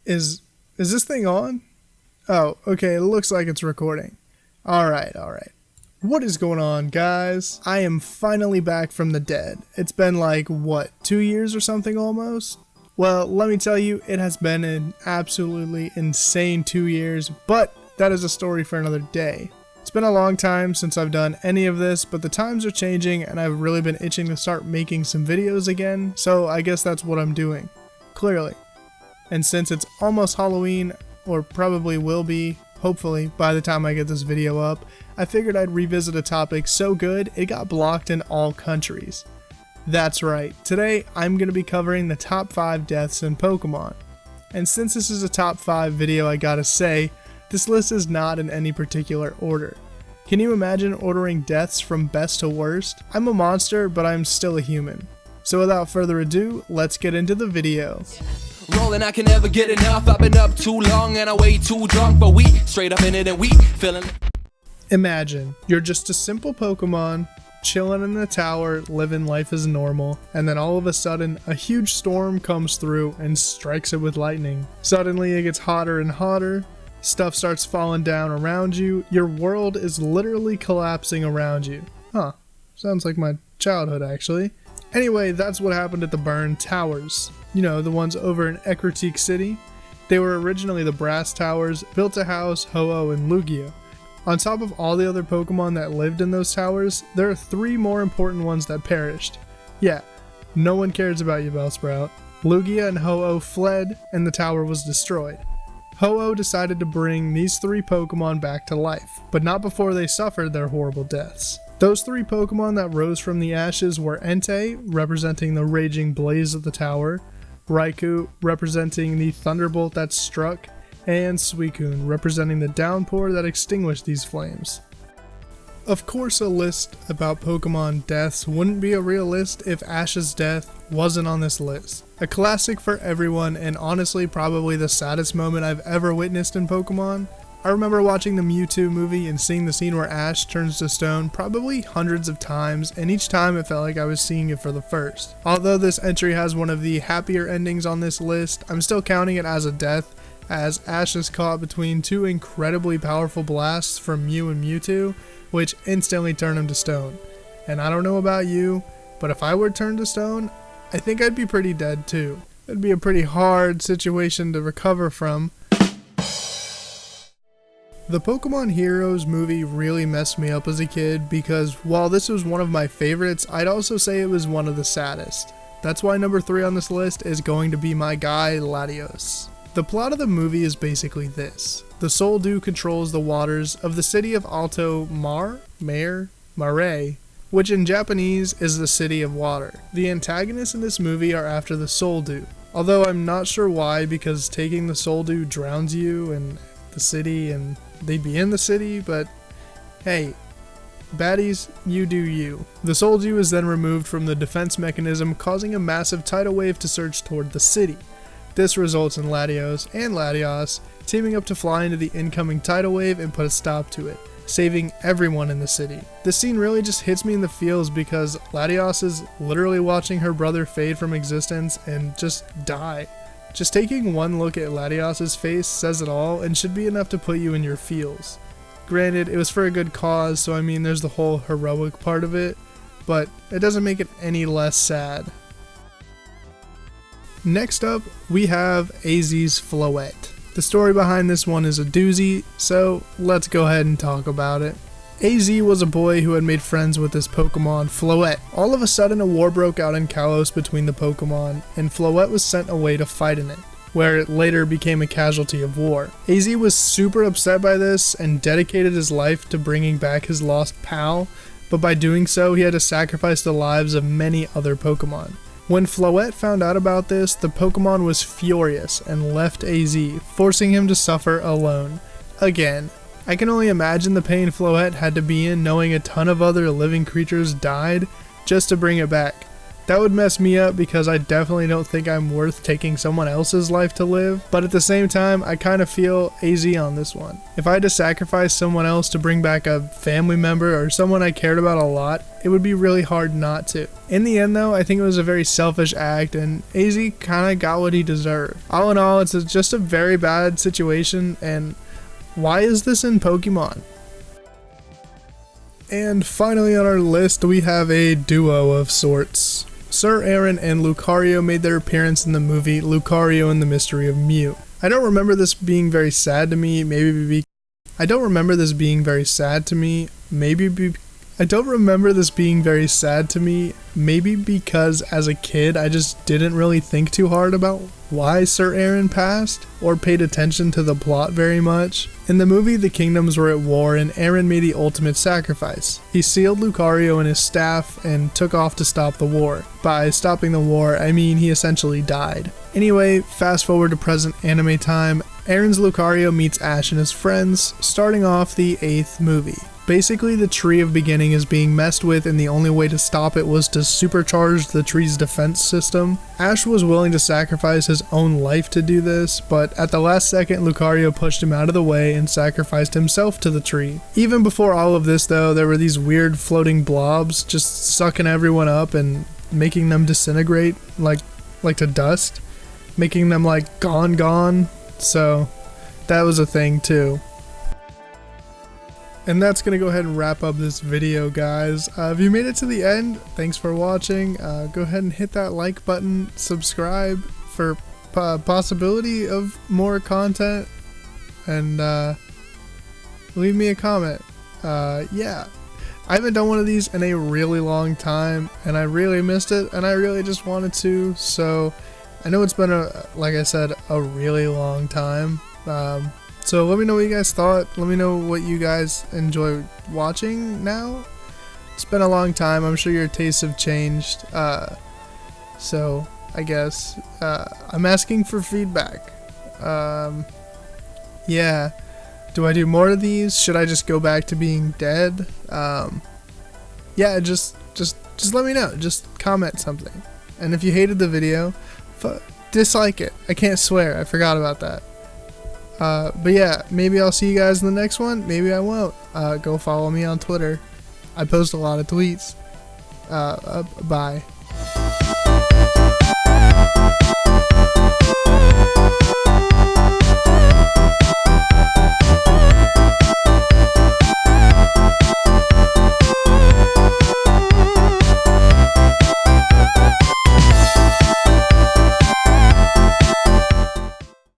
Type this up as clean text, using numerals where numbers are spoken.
Is this thing on? Oh, okay, it looks like it's recording. Alright. What is going on, guys? I am finally back from the dead. It's been like, what, 2 years or something almost? Well, let me tell you, it has been an absolutely insane 2 years, but that is a story for another day. It's been a long time since I've done any of this, but the times are changing and I've really been itching to start making some videos again, so I guess that's what I'm doing. Clearly. And since it's almost Halloween, or probably will be, hopefully, by the time I get this video up, I figured I'd revisit a topic so good it got blocked in all countries. That's right, today I'm going to be covering the top 5 deaths in Pokemon. And since this is a top 5 video, I gotta say, this list is not in any particular order. Can you imagine ordering deaths from best to worst? I'm a monster, but I'm still a human. So without further ado, let's get into the video. Rolling, I can never get enough. I've been up too long and I way too drunk, but we straight up in it and we feeling. Imagine you're just a simple Pokemon chilling in the tower, living life as normal, and then all of a sudden a huge storm comes through and strikes it with lightning. Suddenly it gets hotter and hotter, stuff starts falling down around you, your world is literally collapsing around you. Huh, sounds like my childhood actually. Anyway, that's what happened at the burned towers. You know, the ones over in Ecruteak City. They were originally the Brass Towers, built to house Ho-Oh and Lugia. On top of all the other Pokemon that lived in those towers, there are 3 more important ones that perished. Yeah, no one cares about you, Bellsprout. Lugia and Ho-Oh fled, and the tower was destroyed. Ho-Oh decided to bring these 3 Pokemon back to life, but not before they suffered their horrible deaths. Those 3 Pokemon that rose from the ashes were Entei, representing the raging blaze of the tower, Raikou, representing the thunderbolt that struck, and Suicune, representing the downpour that extinguished these flames. Of course, a list about Pokemon deaths wouldn't be a real list if Ash's death wasn't on this list. A classic for everyone, and honestly probably the saddest moment I've ever witnessed in Pokemon. I remember watching the Mewtwo movie and seeing the scene where Ash turns to stone probably hundreds of times, and each time it felt like I was seeing it for the first. Although this entry has one of the happier endings on this list, I'm still counting it as a death, as Ash is caught between 2 incredibly powerful blasts from Mew and Mewtwo, which instantly turn him to stone. And I don't know about you, but if I were turned to stone, I think I'd be pretty dead too. It'd be a pretty hard situation to recover from. The Pokemon Heroes movie really messed me up as a kid because while this was one of my favorites, I'd also say it was one of the saddest. That's why number 3 on this list is going to be my guy, Latios. The plot of the movie is basically this. The Soul Dew controls the waters of the city of Alto Mare, which in Japanese is the city of water. The antagonists in this movie are after the Soul Dew, although I'm not sure why, because taking the Soul Dew drowns you in the city and they'd be in the city, but hey, baddies, you do you. The Soul Dew is then removed from the defense mechanism, causing a massive tidal wave to surge toward the city. This results in Latios and Latios teaming up to fly into the incoming tidal wave and put a stop to it, saving everyone in the city. This scene really just hits me in the feels because Latios is literally watching her brother fade from existence and just die. Just taking one look at Latios' face says it all and should be enough to put you in your feels. Granted, it was for a good cause, so I mean there's the whole heroic part of it, but it doesn't make it any less sad. Next up, we have AZ's Floette. The story behind this one is a doozy, so let's go ahead and talk about it. AZ was a boy who had made friends with this Pokemon, Floette. All of a sudden a war broke out in Kalos between the Pokemon, and Floette was sent away to fight in it, where it later became a casualty of war. AZ was super upset by this and dedicated his life to bringing back his lost pal, but by doing so he had to sacrifice the lives of many other Pokemon. When Floette found out about this, the Pokemon was furious and left AZ, forcing him to suffer alone. Again, I can only imagine the pain Floette had to be in knowing a ton of other living creatures died just to bring it back. That would mess me up because I definitely don't think I'm worth taking someone else's life to live, but at the same time, I kind of feel AZ on this one. If I had to sacrifice someone else to bring back a family member or someone I cared about a lot, it would be really hard not to. In the end though, I think it was a very selfish act and AZ kind of got what he deserved. All in all, it's just a very bad situation, and why is this in Pokemon? And finally on our list, we have a duo of sorts. Sir Aaron and Lucario made their appearance in the movie Lucario and the Mystery of Mew. I don't remember this being very sad to me, maybe because as a kid I just didn't really think too hard about why Sir Aaron passed or paid attention to the plot very much. In the movie, the kingdoms were at war and Aaron made the ultimate sacrifice. He sealed Lucario in his staff and took off to stop the war. By stopping the war, I mean he essentially died. Anyway, fast forward to present anime time, Aaron's Lucario meets Ash and his friends, starting off the 8th movie. Basically, the tree of beginning is being messed with and the only way to stop it was to supercharge the tree's defense system. Ash was willing to sacrifice his own life to do this, but at the last second Lucario pushed him out of the way and sacrificed himself to the tree. Even before all of this though, there were these weird floating blobs just sucking everyone up and making them disintegrate like to dust, making them like gone, so that was a thing too. And that's going to go ahead and wrap up this video, guys. If you made it to the end, thanks for watching. Go ahead and hit that like button, subscribe for possibility of more content, and leave me a comment. Yeah, I haven't done one of these in a really long time, and I really missed it, and I really just wanted to, so I know it's been, like I said, a really long time. So let me know what you guys thought. Let me know what you guys enjoy watching now. It's been a long time. I'm sure your tastes have changed. So I guess I'm asking for feedback. Yeah. Do I do more of these? Should I just go back to being dead? Yeah, just let me know. Just comment something. And if you hated the video, dislike it. I can't swear. I forgot about that. But yeah, maybe I'll see you guys in the next one. Maybe I won't. Go follow me on Twitter. I post a lot of tweets. Bye.